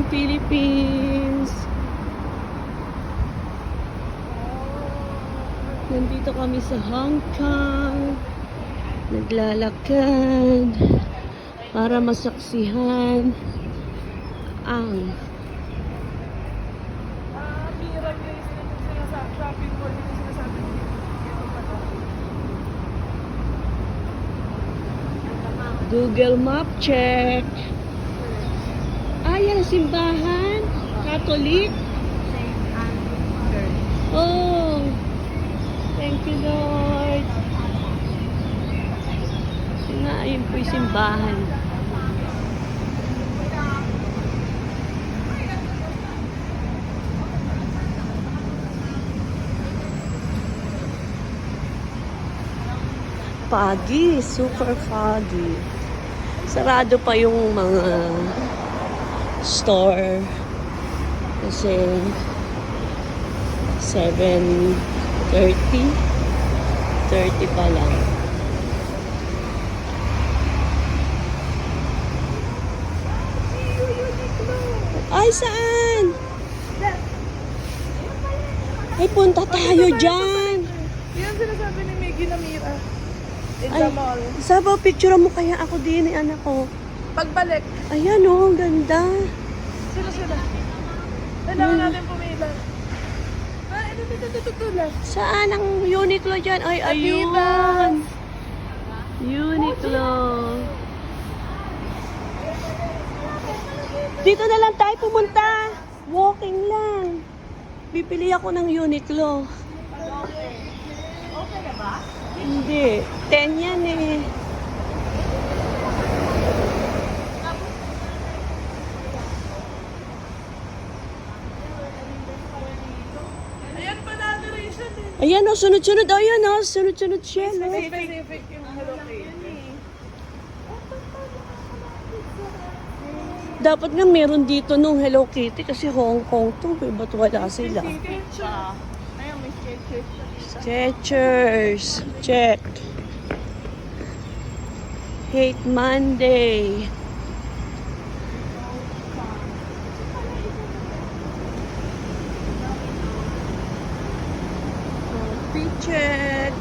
Philippines. Nandito kami sa Hong Kong. Naglalakad para masaksihan ang Mira Grace din yung sinasabi, shopping mall din yung sinasabi niya. Google Map check. Yan ang simbahan. Catholic. Oh, thank you, Lord. Ayun po yung simbahan. Foggy, super foggy. Sarado pa yung mga store kasi 7:30 pa lang. Ay, saan? Ay, punta tayo dyan. Yan sinasabi ni Maggie na Mira. In Ay, the mall. Sabaw, picture mo kaya ako din, anak ko. Pagbalik, Ayan oh, ganda. sila. Kailangan natin pumila. Ito lang. Saan ang Uniqlo dyan? Ay, ayun. Adidas. Uniqlo. Dito na lang tayo pumunta. Walking lang. Bibili ako ng Uniqlo. Okay na ba? Hindi. 10 yan eh. Ayan pa na adoration eh. Ayan o, sunod-sunod. Ayan o, sunod-sunod siya. No? Specific yung Hello Kitty. Dapat nga meron dito nung Hello Kitty kasi Hong Kong to. Ba't wala sila? Ayan, may sketches. Skechers. Check. Hate Monday. Check.